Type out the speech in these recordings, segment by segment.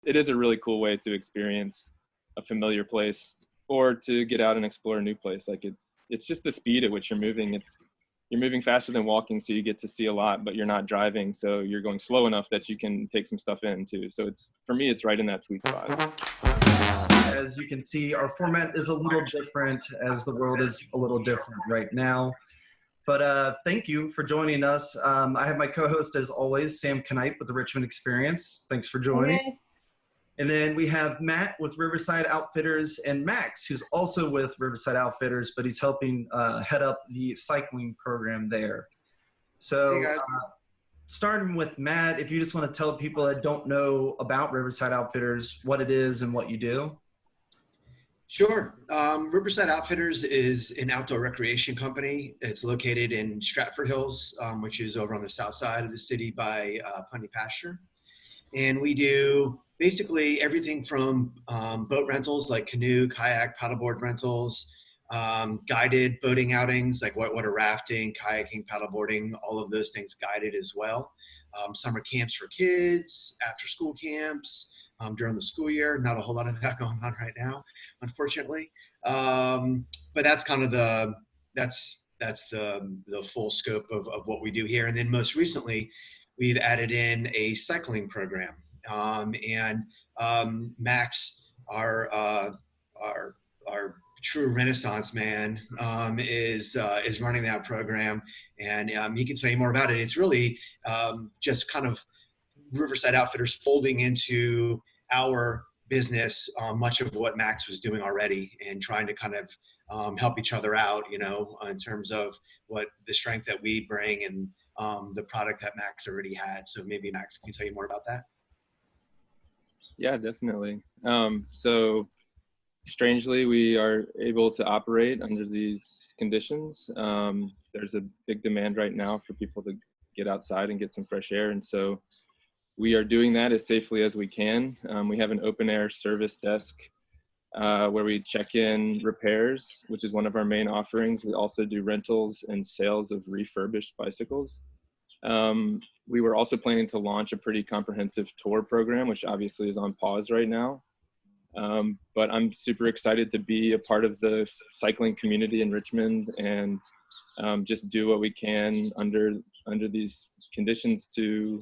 it is a really cool way to experience a familiar place or to get out and explore a new place. Like it's just the speed at which you're moving. You're moving faster than walking, so you get to see a lot, but you're not driving, so you're going slow enough that you can take some stuff in too. So for me, it's right in that sweet spot. As you can see, our format is a little different as the world is a little different right now. But thank you for joining us. I have my co-host, as always, Sam Knight with the Richmond EXPERIENCE. Thanks for joining. Okay. And then we have Matt with Riverside Outfitters and Max, who's also with Riverside Outfitters, but he's helping head up the cycling program there. So Hey, guys. Starting with Matt, if you just want to tell people that don't know about Riverside Outfitters, what it is and what you do. Sure. Riverside Outfitters is an outdoor recreation company. It's located in Stratford Hills, which is over on the south side of the city by Pony Pasture. And we do basically everything from boat rentals like canoe, kayak, paddleboard rentals, guided boating outings like whitewater rafting, kayaking, paddleboarding, all of those things guided as well. Summer camps for kids, after school camps, during the school year. Not a whole lot of that going on right now, unfortunately. But that's kind of the full scope of what we do here. And then most recently, we've added in a cycling program. Max, our true Renaissance man, is running that program, and he can tell you more about it. It's really just kind of Riverside Outfitters folding into our business, much of what Max was doing already, and trying to kind of help each other out, in terms of what the strength that we bring and the product that Max already had. So maybe Max can tell you more about that. Yeah, definitely. So strangely, we are able to operate under these conditions. There's a big demand right now for people to get outside and get some fresh air. And so we are doing that as safely as we can. We have an open air service desk where we check in repairs, which is one of our main offerings. We also do rentals and sales of refurbished bicycles. We were also planning to launch a pretty comprehensive tour program, which obviously is on pause right now. But I'm super excited to be a part of the cycling community in Richmond and just do what we can under these conditions to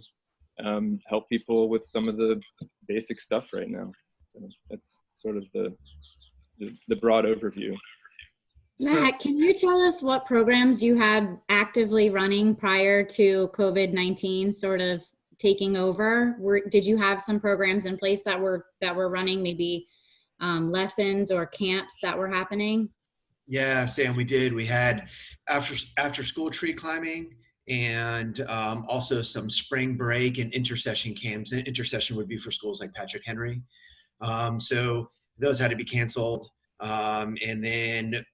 help people with some of the basic stuff right now. So that's sort of the broad overview. Matt, can you tell us what programs you had actively running prior to COVID-19 sort of taking over? Did you have some programs in place that were running, maybe lessons or camps that were happening? Yeah, Sam, we did. We had after school tree climbing, and also some spring break and intercession camps. And intercession would be for schools like Patrick Henry. So those had to be canceled. And then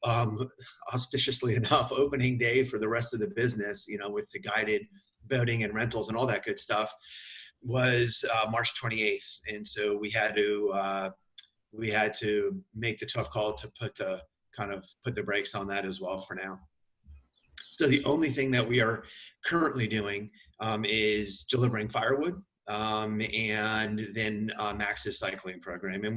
auspiciously enough, opening day for the rest of the business, with the guided boating and rentals and all that good stuff, was March 28th. And so we had to make the tough call to put the brakes on that as well for now. So the only thing that we are currently doing is delivering firewood, and then Max's cycling program. And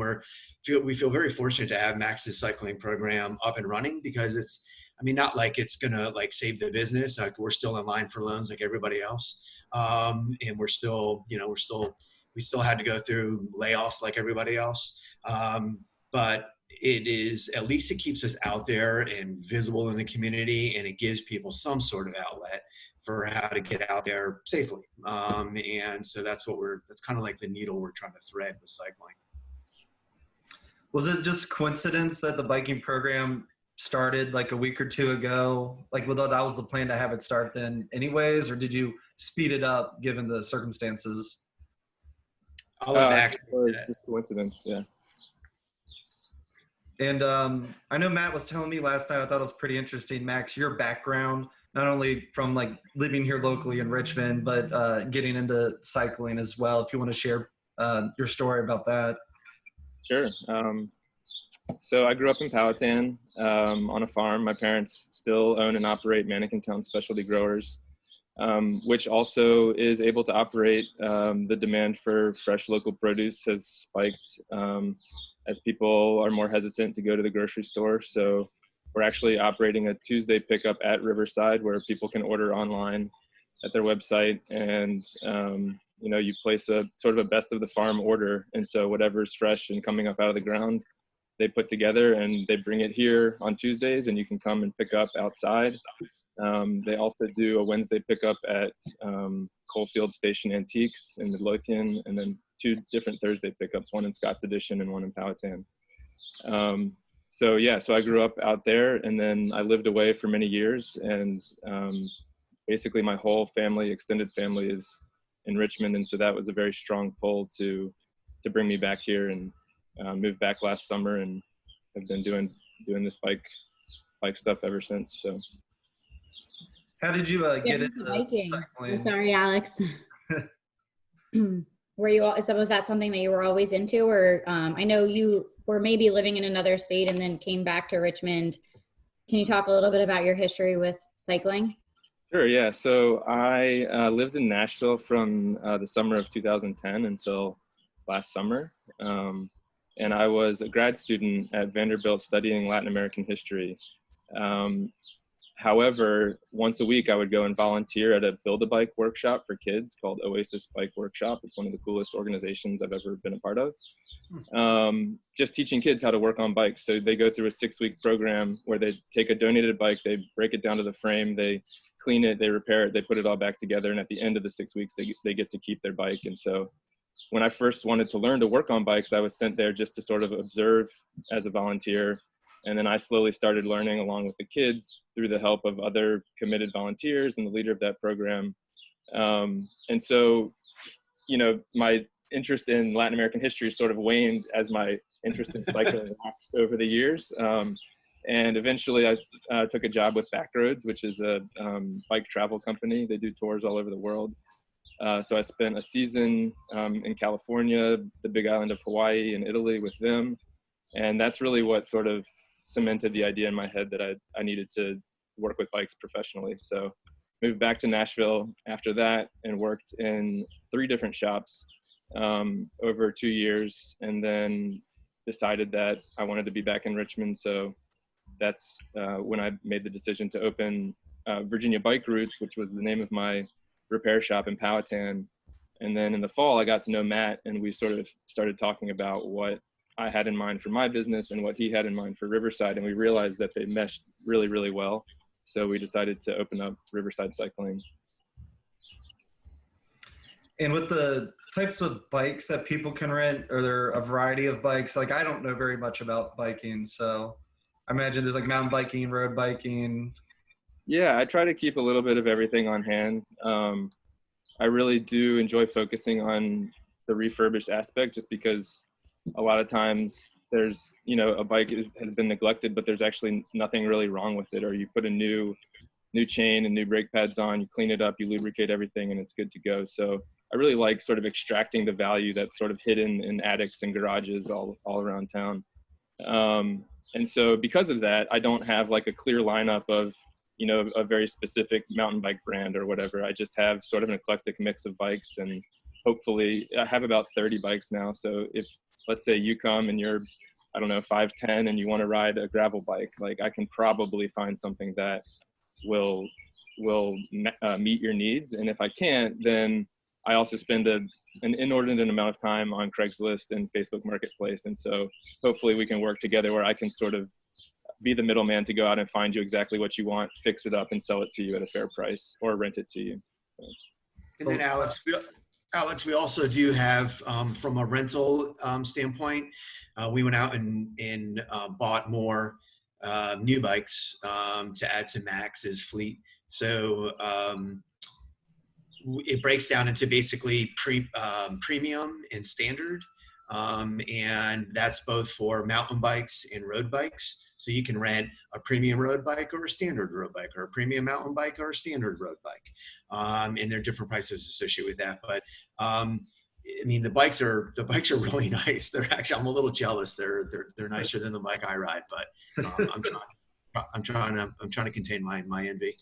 we feel very fortunate to have Max's cycling program up and running, because it's, not like it's gonna save the business. Like, we're still in line for loans like everybody else, and we still had to go through layoffs like everybody else. But at least it keeps us out there and visible in the community, and it gives people some sort of outlet for how to get out there safely. And so that's kind of like the needle we're trying to thread with cycling. Was it just coincidence that the biking program started like a week or two ago? That was the plan to have it start then anyways, or did you speed it up given the circumstances? I'll let Max. It was just coincidence, yeah. And I know Matt was telling me last night, I thought it was pretty interesting, Max, your background, not only from living here locally in Richmond, but getting into cycling as well. If you want to share your story about that. Sure. So I grew up in Powhatan on a farm. My parents still own and operate Mannequin Town Specialty Growers. which also is able to operate. The demand for fresh local produce has spiked as people are more hesitant to go to the grocery store. So we're actually operating a Tuesday pickup at Riverside where people can order online at their website, and you know, you place a sort of a best of the farm order, and so whatever's fresh and coming up out of the ground, they put together and they bring it here on Tuesdays, and you can come and pick up outside. They also do a Wednesday pickup at Coalfield Station Antiques in Midlothian, and then 2 different Thursday pickups, one in Scott's Addition and one in Powhatan. So yeah, so I grew up out there, and then I lived away for many years, and basically my whole family, extended family, is in Richmond, and so that was a very strong pull to bring me back here, and moved back last summer, and have been doing this bike stuff ever since. So how did you get into biking? cycling? I'm sorry, Alex. Was that something that you were always into, or I know you were maybe living in another state and then came back to Richmond. Can you talk a little bit about your history with cycling? Sure, yeah. So I lived in Nashville from the summer of 2010 until last summer. And I was a grad student at Vanderbilt studying Latin American history. However, once a week I would go and volunteer at a Build-A-Bike workshop for kids called Oasis Bike Workshop. It's one of the coolest organizations I've ever been a part of. Just teaching kids how to work on bikes. So they go through a 6-week program where they take a donated bike, they break it down to the frame, they clean it, they repair it, they put it all back together, and at the end of the 6 weeks, they get to keep their bike. And so when I first wanted to learn to work on bikes, I was sent there just to sort of observe as a volunteer. And then I slowly started learning along with the kids through the help of other committed volunteers and the leader of that program. And so, you know, my interest in Latin American history sort of waned as my interest in cycling waxed over the years. And eventually I took a job with Backroads, which is a bike travel company. They do tours all over the world. So I spent a season in California, the Big Island of Hawaii, and Italy with them. And that's really what sort of cemented the idea in my head that I needed to work with bikes professionally. So moved back to Nashville after that and worked in 3 different shops over 2 years, and then decided that I wanted to be back in Richmond. So that's when I made the decision to open Virginia Bike Routes, which was the name of my repair shop in Powhatan. And then in the fall, I got to know Matt, and we sort of started talking about what I had in mind for my business and what he had in mind for Riverside. And we realized that they meshed really, really well. So we decided to open up Riverside Cycling. And with the types of bikes that people can rent, are there a variety of bikes? Like, I don't know very much about biking, so I imagine there's like mountain biking, road biking. Yeah, I try to keep a little bit of everything on hand. I really do enjoy focusing on the refurbished aspect, just because a lot of times there's, you know, a bike has been neglected, but there's actually nothing really wrong with it. Or you put a new chain and new brake pads on, you clean it up, you lubricate everything, and it's good to go. So I really like sort of extracting the value that's sort of hidden in attics and garages all around town. And so because of that, I don't have like a clear lineup of, you know, a very specific mountain bike brand or whatever. I just have sort of an eclectic mix of bikes, and hopefully I have about 30 bikes now. So if, let's say you come and you're, I don't know, 5'10" and you want to ride a gravel bike, like I can probably find something that will meet your needs. And if I can't, then I also spend an inordinate amount of time on Craigslist and Facebook Marketplace. And so hopefully we can work together where I can sort of be the middleman to go out and find you exactly what you want, fix it up, and sell it to you at a fair price, or rent it to you. So. And then Alex, we also do have, from a rental standpoint, we went out and bought more new bikes to add to Max's fleet. So it breaks down into basically premium and standard. And that's both for mountain bikes and road bikes. So you can rent a premium road bike or a standard road bike, or a premium mountain bike or a standard road bike. And there are different prices associated with that. But I mean, the bikes are really nice. They're actually, I'm a little jealous. They're nicer than the bike I ride, but I'm trying to contain my envy.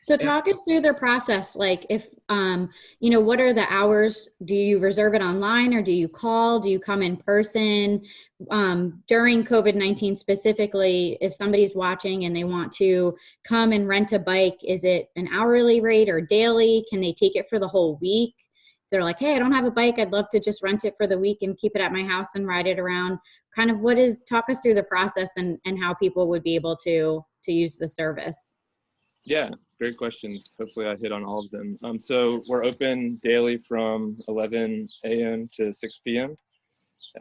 So talk us through their process. Like if, what are the hours? Do you reserve it online or do you call? Do you come in person? During COVID-19 specifically, if somebody's watching and they want to come and rent a bike, is it an hourly rate or daily? Can they take it for the whole week? They're like, hey, I don't have a bike. I'd love to just rent it for the week and keep it at my house and ride it around. Kind of talk us through the process and how people would be able to use the service. Yeah, great questions. Hopefully I hit on all of them. So we're open daily from 11 a.m. to 6 p.m.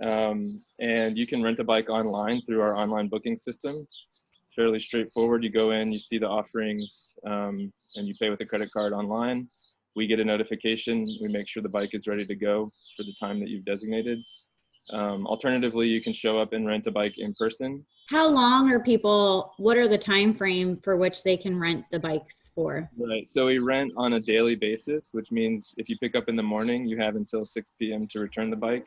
And you can rent a bike online through our online booking system. It's fairly straightforward. You go in, you see the offerings, and you pay with a credit card online. We get a notification. We make sure the bike is ready to go for the time that you've designated. Alternatively, you can show up and rent a bike in person. How long what are the time frame for which they can rent the bikes for? Right, so we rent on a daily basis, which means if you pick up in the morning, you have until 6 p.m. to return the bike.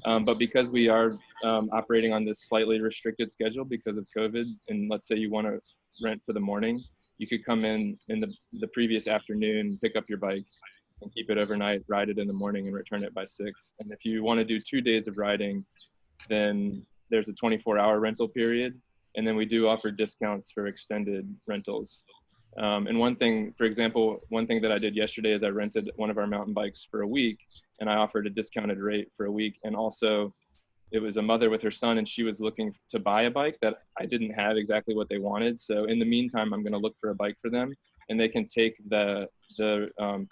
But because we are operating on this slightly restricted schedule because of COVID, and let's say you want to rent for the morning, you could come in the previous afternoon, pick up your bike and keep it overnight, ride it in the morning and return it by 6. And if you want to do 2 days of riding, then there's a 24-hour rental period. And then we do offer discounts for extended rentals. And one thing that I did yesterday is I rented one of our mountain bikes for a week and I offered a discounted rate for a week. And also it was a mother with her son and she was looking to buy a bike that I didn't have exactly what they wanted. So in the meantime, I'm going to look for a bike for them and they can take the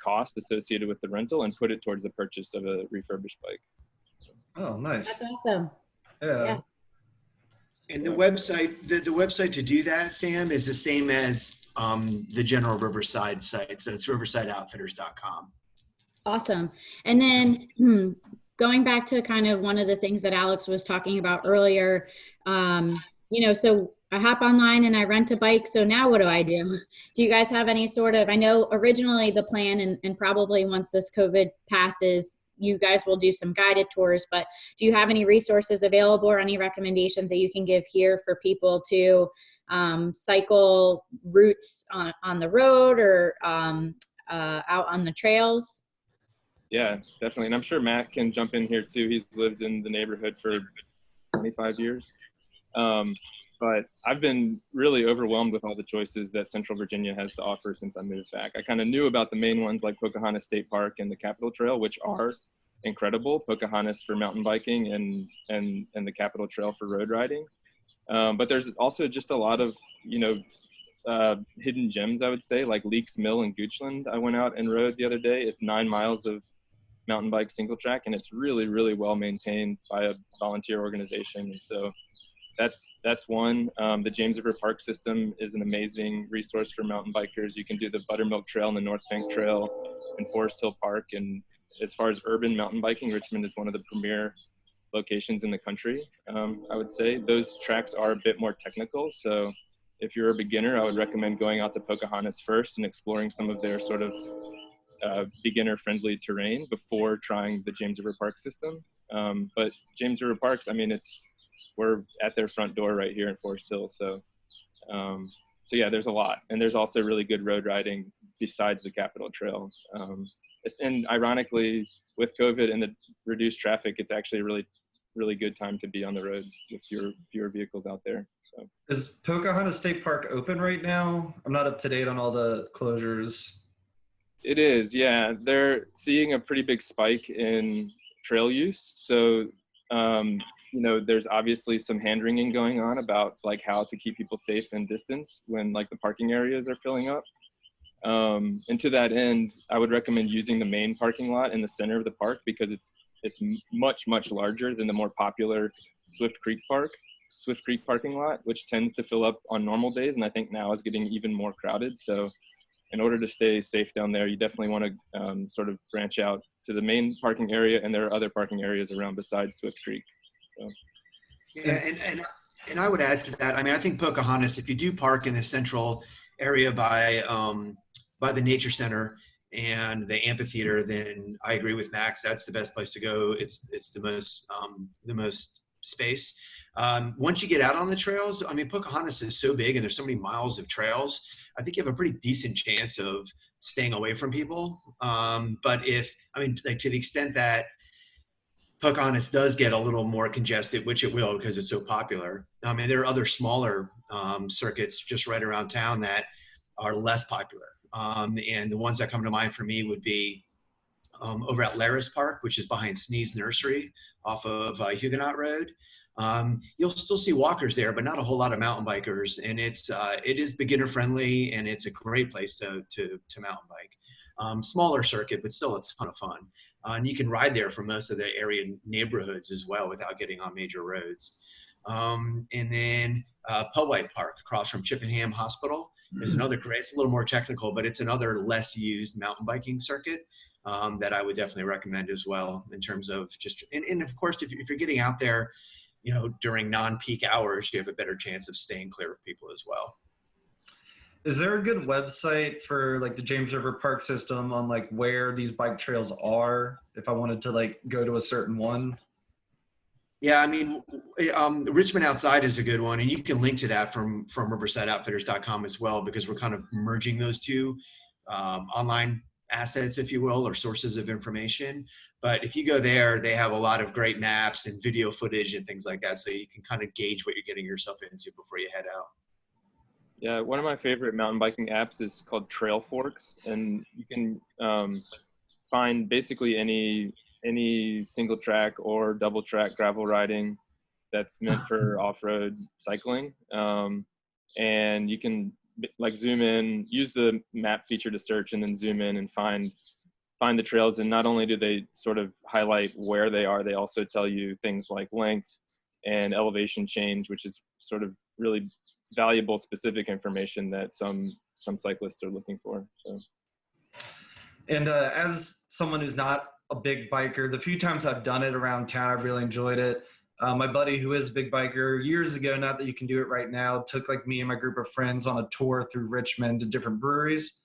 cost associated with the rental and put it towards the purchase of a refurbished bike. Oh, nice. That's awesome. Yeah. And the website to do that, Sam, is the same as the general Riverside site. So it's riversideoutfitters.com. Awesome. And then going back to kind of one of the things that Alex was talking about earlier, so I hop online and I rent a bike. So now what do I do? Do you guys have any I know originally the plan and probably once this COVID passes, you guys will do some guided tours, but do you have any resources available or any recommendations that you can give here for people to cycle routes on the road or out on the trails? Yeah, definitely. And I'm sure Matt can jump in here too. He's lived in the neighborhood for 25 years. But I've been really overwhelmed with all the choices that Central Virginia has to offer since I moved back. I kind of knew about the main ones like Pocahontas State Park and the Capitol Trail, which are incredible. Pocahontas for mountain biking and the Capitol Trail for road riding. But there's also just a lot of, hidden gems, I would say, like Leeks Mill in Goochland. I went out and rode the other day. It's 9 miles of mountain bike single track, and it's really, really well maintained by a volunteer organization. And so that's one. The James River Park system is an amazing resource for mountain bikers. You can do the Buttermilk Trail and the North Bank Trail and Forest Hill Park. And as far as urban mountain biking, Richmond is one of the premier locations in the country. I would say those tracks are a bit more technical. So if you're a beginner, I would recommend going out to Pocahontas first and exploring some of their sort of beginner-friendly terrain before trying the James River Park system. But James River Parks, we're at their front door right here in Forest Hill. So yeah, there's a lot. And there's also really good road riding besides the Capitol Trail. And ironically, with COVID and the reduced traffic, it's actually a really, really good time to be on the road with fewer vehicles out there. So is Pocahontas State Park open right now? I'm not up to date on all the closures. It is, yeah. They're seeing a pretty big spike in trail use. So there's obviously some hand-wringing going on about like how to keep people safe and distance when like the parking areas are filling up. And to that end, I would recommend using the main parking lot in the center of the park because it's much, much larger than the more popular Swift Creek parking lot, which tends to fill up on normal days. And I think now is getting even more crowded. So in order to stay safe down there, you definitely want to sort of branch out to the main parking area. And there are other parking areas around besides Swift Creek. So. Yeah, and I would add to that. I think Pocahontas, if you do park in the central area by the nature center and the amphitheater, then I agree with Max. That's the best place to go. It's the most space. Once you get out on the trails, I mean, Pocahontas is so big and there's so many miles of trails. I think you have a pretty decent chance of staying away from people. But like to the extent that Pocahontas does get a little more congested, which it will because it's so popular. I mean, there are other smaller circuits just right around town that are less popular. And the ones that come to mind for me would be over at Laris Park, which is behind Sneeze Nursery off of Huguenot Road. You'll still see walkers there, but not a whole lot of mountain bikers. And it is beginner friendly, and it's a great place to mountain bike. Smaller circuit, but still a ton of fun. And you can ride there for most of the area neighborhoods as well without getting on major roads. And then Powhite Park across from Chippenham Hospital is another great, it's a little more technical, but it's another less used mountain biking circuit that I would definitely recommend as well in terms of just, and of course, if you're getting out there, during non-peak hours, you have a better chance of staying clear of people as well. Is there a good website for like the James River Park system on like where these bike trails are if I wanted to like go to a certain one? Yeah, I mean, Richmond Outside is a good one, and you can link to that from riversideoutfitters.com as well, because we're kind of merging those two online assets, if you will, or sources of information. But if you go there, they have a lot of great maps and video footage and things like that, so you can kind of gauge what you're getting yourself into before you head out. Yeah, one of my favorite mountain biking apps is called Trail Forks, and you can find basically any single track or double track gravel riding that's meant for off-road cycling. And you can like zoom in, use the map feature to search, and then zoom in and find the trails. And not only do they sort of highlight where they are, they also tell you things like length and elevation change, which is sort of really valuable specific information that some cyclists are looking for. So. And as someone who's not a big biker, the few times I've done it around town, I've really enjoyed it. My buddy who is a big biker years ago, not that you can do it right now, took like me and my group of friends on a tour through Richmond to different breweries.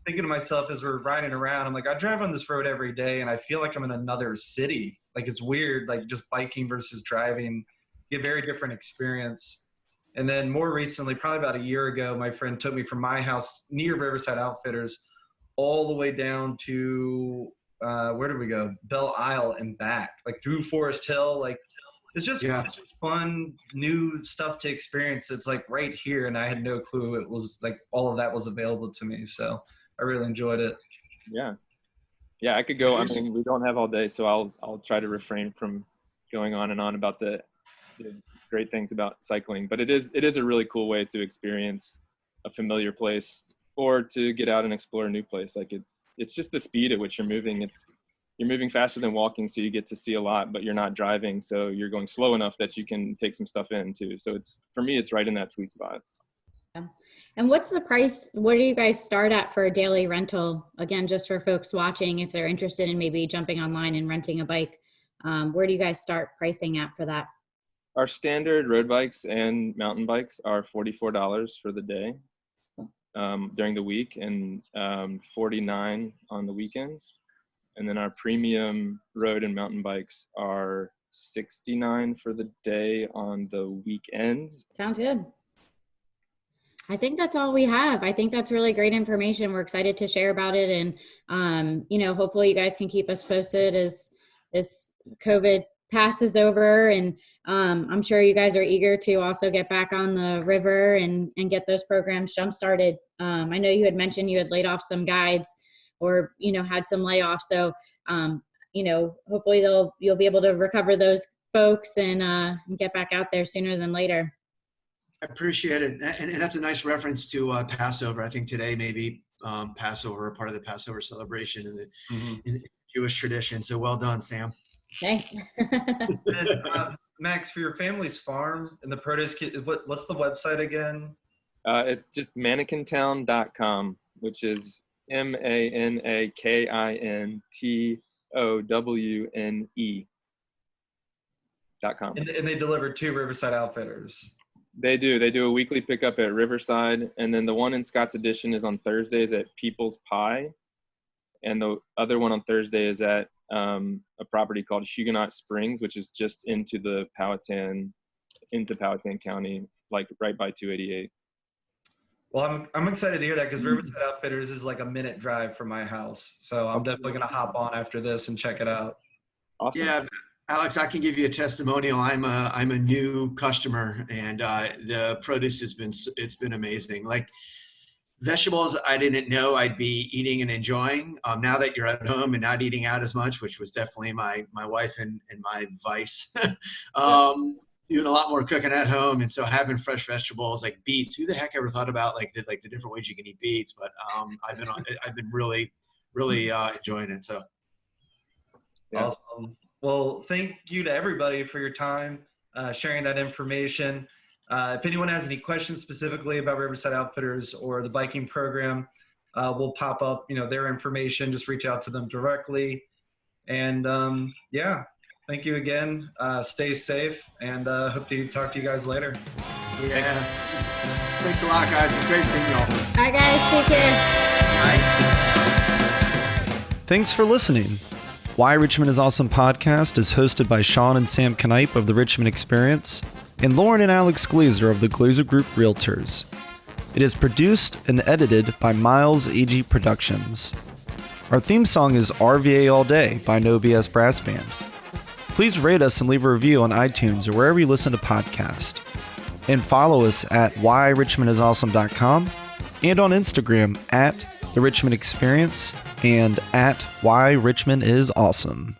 Thinking to myself as we're riding around, I'm like, I drive on this road every day and I feel like I'm in another city. Like it's weird, like just biking versus driving, get a very different experience. And then more recently, probably about a year ago, my friend took me from my house near Riverside Outfitters all the way down to, where did we go? Belle Isle and back, like through Forest Hill. Like it's just fun, new stuff to experience. It's like right here. And I had no clue it was like all of that was available to me. So I really enjoyed it. Yeah. Yeah, I could go. I mean, we don't have all day, so I'll try to refrain from going on and on about the great things about cycling, but it is a really cool way to experience a familiar place or to get out and explore a new place. Like it's just the speed at which you're moving. You're moving faster than walking, so you get to see a lot, but you're not driving, so you're going slow enough that you can take some stuff in too. So for me, it's right in that sweet spot. And what's the price? What do you guys start at for a daily rental? Again, just for folks watching, if they're interested in maybe jumping online and renting a bike, where do you guys start pricing at for that? Our standard road bikes and mountain bikes are $44 for the day during the week, and $49 on the weekends. And then our premium road and mountain bikes are $69 for the day on the weekends. Sounds good. I think that's all we have. I think that's really great information. We're excited to share about it. And, hopefully you guys can keep us posted as this COVID passes over. And I'm sure you guys are eager to also get back on the river and get those programs jump started. I know you had mentioned you had laid off some guides or, had some layoffs. So, hopefully you'll be able to recover those folks and get back out there sooner than later. I appreciate it. And that's a nice reference to Passover. I think today maybe Passover, part of the Passover celebration in the Jewish tradition. So well done, Sam. Thanks. And, Max, for your family's farm and the produce kit, what's the website again? It's just mannequintown.com, which is MANNIKINTOWNE.com. And they deliver to Riverside Outfitters. They do a weekly pickup at Riverside, and then the one in Scott's Addition is on Thursdays at People's Pie, and the other one on Thursday is at a property called Huguenot Springs, which is just into the Powhatan into Powhatan County, like right by 288. Well, I'm excited to hear that, because Riverside Outfitters is like a minute drive from my house. So I'm definitely going to hop on after this and check it out. Awesome. Yeah, Alex, I can give you a testimonial. I'm a new customer, and the produce it's been amazing. Like vegetables, I didn't know I'd be eating and enjoying. Now that you're at home and not eating out as much, which was definitely my wife and my vice. Doing a lot more cooking at home, and so having fresh vegetables like beets. Who the heck ever thought about the different ways you can eat beets? But I've been really enjoying it. So Yeah. Awesome. Well, thank you to everybody for your time, sharing that information. If anyone has any questions specifically about Riverside Outfitters or the biking program, we'll pop up, their information. Just reach out to them directly. And thank you again. Stay safe, and hope to talk to you guys later. yeah, thanks a lot, guys. It's great seeing y'all. Bye, guys. Take care. Thanks for listening. Why Richmond is Awesome podcast is hosted by Sean and Sam Knipe of the Richmond EXPERIENCE and Lauren and Alex Glazer of the Glazer Group Realtors. It is produced and edited by Miles Agee Productions. Our theme song is RVA All Day by No BS Brass Band. Please rate us and leave a review on iTunes or wherever you listen to podcasts. And follow us at whyrichmondisawesome.com and on Instagram at The Richmond EXPERIENCE and at Why Richmond is Awesome.